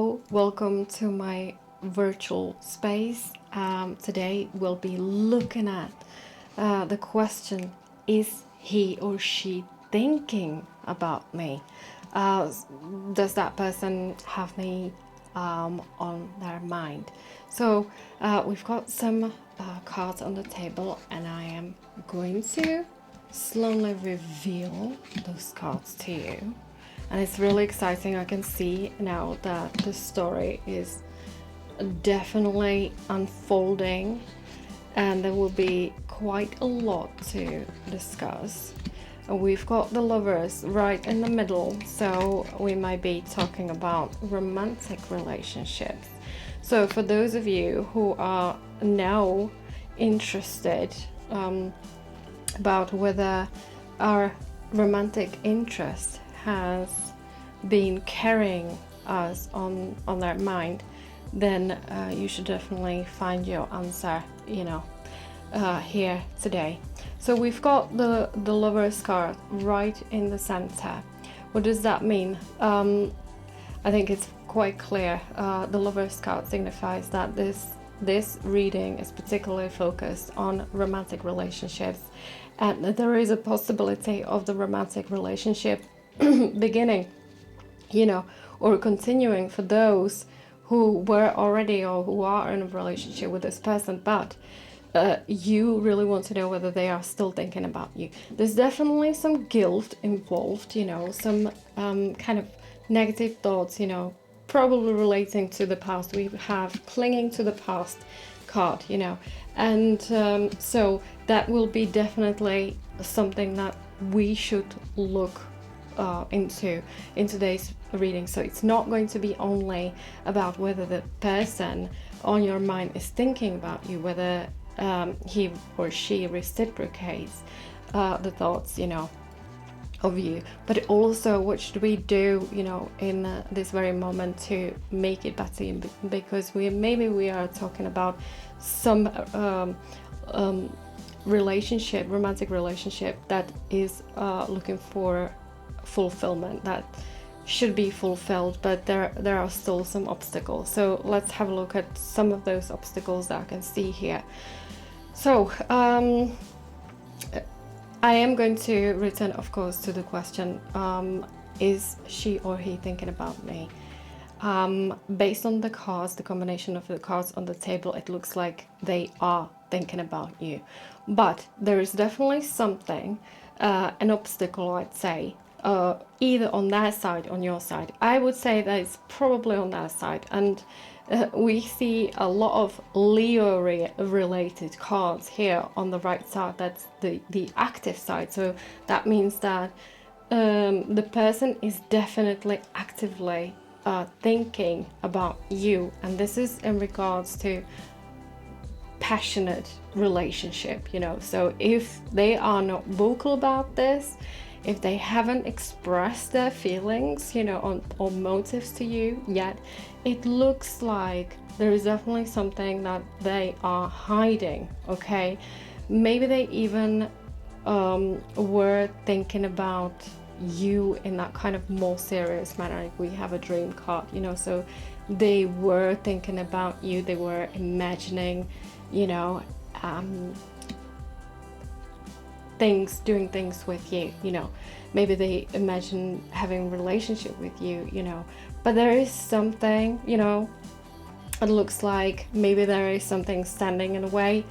Hello, welcome to my virtual space. Today we'll be looking at the question, is he or she thinking about me? Does that person have me on their mind? So we've got some cards on the table, and I am going to slowly reveal those cards to you. And it's really exciting. I can see now that the story is definitely unfolding, and there will be quite a lot to discuss. We've got the Lovers right in the middle, so we might be talking about romantic relationships. So for those of you who are now interested about whether our romantic interest has been carrying us on their mind, then you should definitely find your answer, here today. So we've got the Lover's card right in the center. What does that mean? I think it's quite clear. The Lover's card signifies that this reading is particularly focused on romantic relationships, and there is a possibility of the romantic relationship beginning, or continuing for those who were already or who are in a relationship with this person, but you really want to know whether they are still thinking about you. There's definitely some guilt involved, some kind of negative thoughts, probably relating to the past. We have clinging to the past card, and so that will be definitely something that we should look into in today's reading. So it's not going to be only about whether the person on your mind is thinking about you, whether he or she reciprocates the thoughts, of you, but also what should we do, in this very moment to make it better, because we are talking about some romantic relationship that is looking for fulfillment, that should be fulfilled, but there are still some obstacles. So let's have a look at some of those obstacles that I can see here. So I am going to return, of course, to the question, is she or he thinking about me? Based on the cards, the combination of the cards on the table, it looks like they are thinking about you, but there is definitely something, an obstacle, I'd say, either on their side, on your side. I would say that it's probably on their side, and we see a lot of Leo related cards here on the right side. That's the active side, so that means that the person is definitely actively thinking about you, and this is in regards to passionate relationship, so if they are not vocal about this, if they haven't expressed their feelings, or motives to you yet, it looks like there is definitely something that they are hiding, okay? Maybe they even were thinking about you in that kind of more serious manner. Like we have a dream card, so they were thinking about you, they were imagining, doing things with you, maybe they imagine having a relationship with you, but there is something, it looks like maybe there is something standing in the way.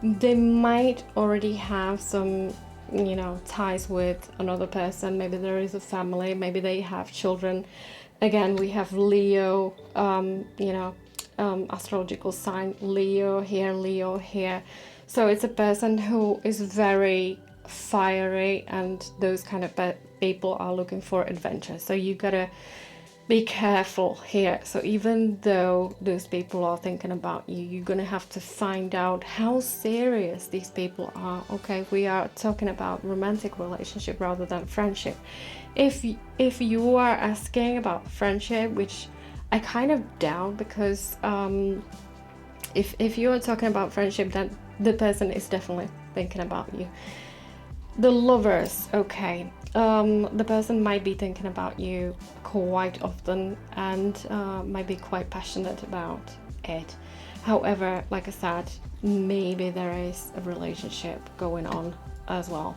They might already have some, ties with another person. Maybe there is a family, maybe they have children. Again, we have Leo, astrological sign Leo here. So it's a person who is very fiery, and those kind of people are looking for adventure. So you gotta be careful here. So even though those people are thinking about you, you're gonna have to find out how serious these people are. Okay, we are talking about romantic relationship rather than friendship. If you are asking about friendship, which I kind of doubt, because if you are talking about friendship, then the person is definitely thinking about you. The Lovers, okay. the person might be thinking about you quite often and might be quite passionate about it. However, like I said, maybe there is a relationship going on as well.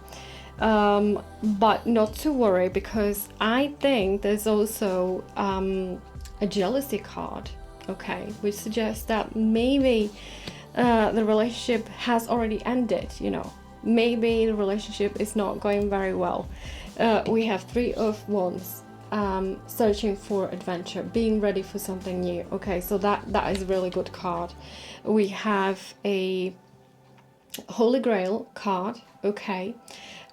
But not to worry, because I think there's also a jealousy card, okay, which suggests that maybe the relationship has already ended, you know. Maybe the relationship is not going very well. We have Three of Wands, searching for adventure, being ready for something new. Okay, so that is a really good card. We have a Holy Grail card, okay,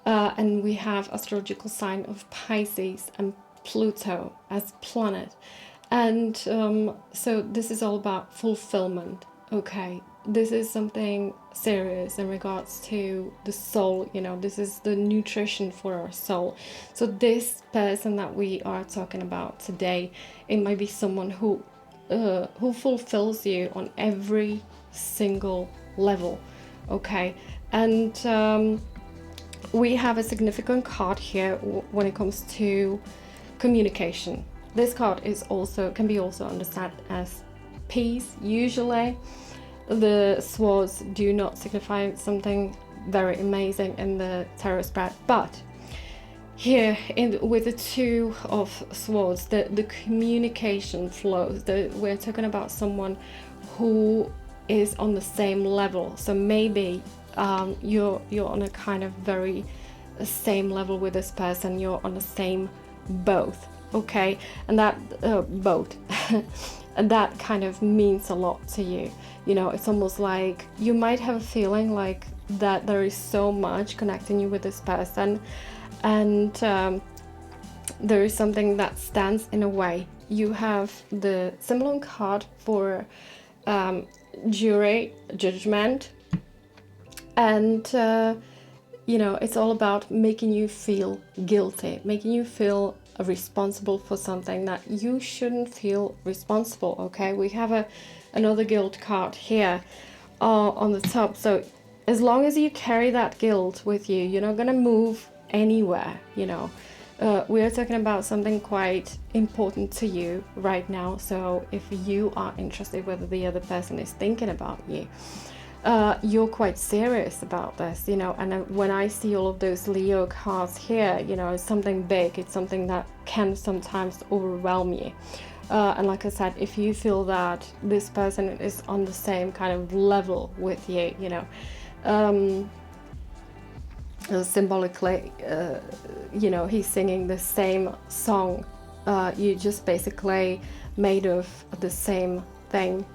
and we have astrological sign of Pisces and Pluto as planet. And so this is all about fulfillment, okay. This is something serious in regards to the soul, you know. This is the nutrition for our soul. So this person that we are talking about today, it might be someone who fulfills you on every single level, okay. And we have a significant card here when it comes to communication. This card is also can be also understood as peace. Usually the swords do not signify something very amazing in the tarot spread, but here with the Two of Swords, the communication flows. We're talking about someone who is on the same level. So maybe you're on a kind of very same level with this person. You're on the same boat, okay, and that boat and that kind of means a lot to you. You know, it's almost like you might have a feeling like that there is so much connecting you with this person, and there is something that stands in a way. You have the symbol card for jury, judgment, and you know, it's all about making you feel guilty, making you feel responsible for something that you shouldn't feel responsible, okay. We have another guilt card here on the top. So as long as you carry that guilt with you, you're not gonna move anywhere, you know. We are talking about something quite important to you right now. So if you are interested whether the other person is thinking about you, you're quite serious about this, you know. And when I see all of those Leo cards here, you know, it's something big. It's something that can sometimes overwhelm you. And like I said, if you feel that this person is on the same kind of level with you, you know, symbolically, you know, he's singing the same song. You just basically made of the same thing.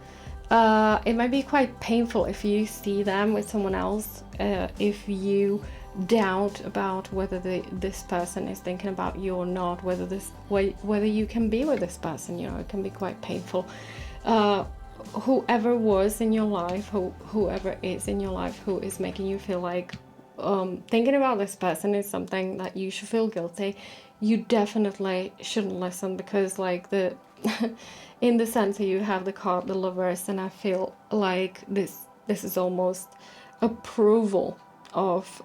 It might be quite painful if you see them with someone else, if you doubt about whether this person is thinking about you or not, whether you can be with this person, you know. It can be quite painful. Whoever was in your life, whoever is in your life who is making you feel like thinking about this person is something that you should feel guilty, you definitely shouldn't listen, because like the in the center you have the card the Lovers, and I feel like this is almost approval of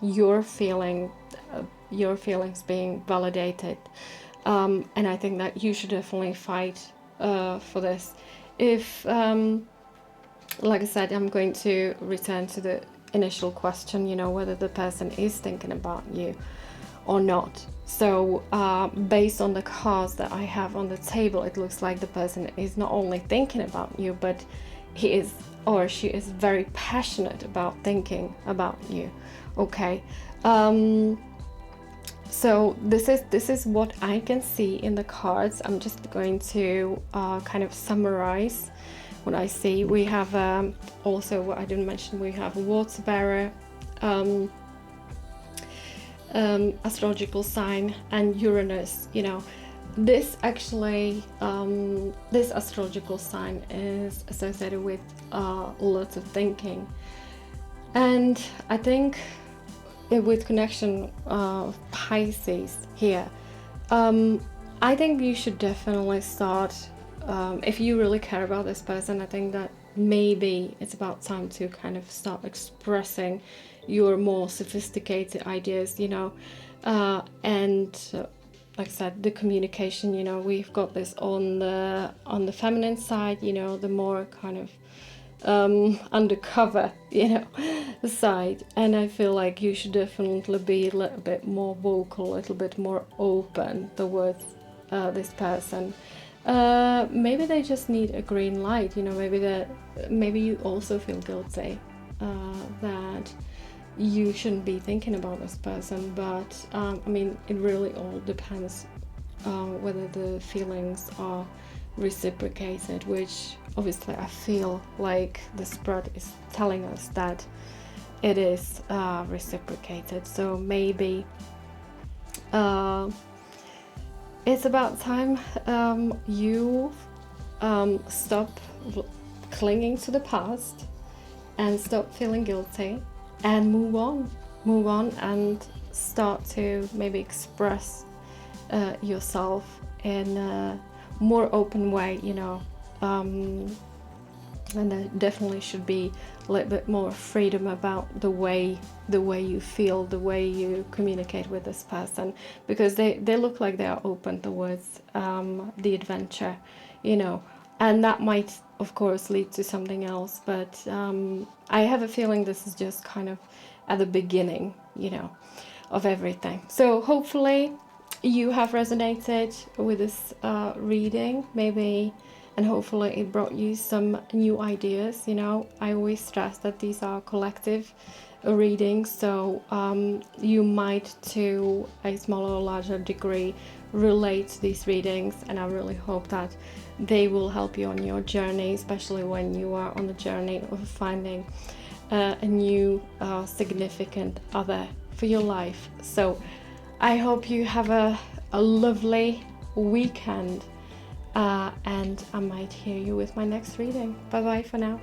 your feelings being validated, and I think that you should definitely fight for this. If like I said, I'm going to return to the initial question, you know, whether the person is thinking about you or not. So based on the cards that I have on the table, it looks like the person is not only thinking about you, but he is or she is very passionate about thinking about you, okay. So this is what I can see in the cards. I'm just going to kind of summarize what I see. We have also, what I didn't mention, we have a water bearer, astrological sign, and Uranus. You know, this actually this astrological sign is associated with lots of thinking, and I think with connection of Pisces here, I think you should definitely start, if you really care about this person, I think that maybe it's about time to kind of start expressing your more sophisticated ideas, you know. And like I said, the communication, we've got this on the feminine side, the more kind of undercover, side. And I feel like you should definitely be a little bit more vocal, a little bit more open towards this person. Maybe they just need a green light, maybe you also feel guilty that you shouldn't be thinking about this person, but it really all depends whether the feelings are reciprocated, which obviously I feel like the spread is telling us that it is reciprocated. So maybe it's about time you stop clinging to the past and stop feeling guilty and move on and start to maybe express yourself in a more open way, and there definitely should be a little bit more freedom about the way you feel, the way you communicate with this person, because they look like they are open towards the adventure, and that might of course lead to something else, but I have a feeling this is just kind of at the beginning, of everything. So hopefully you have resonated with this reading, maybe, and hopefully it brought you some new ideas. I always stress that these are collective readings, so you might to a smaller or larger degree relate to these readings, and I really hope that they will help you on your journey, especially when you are on the journey of finding a new significant other for your life. So I hope you have a lovely weekend, and I might hear you with my next reading. Bye bye for now.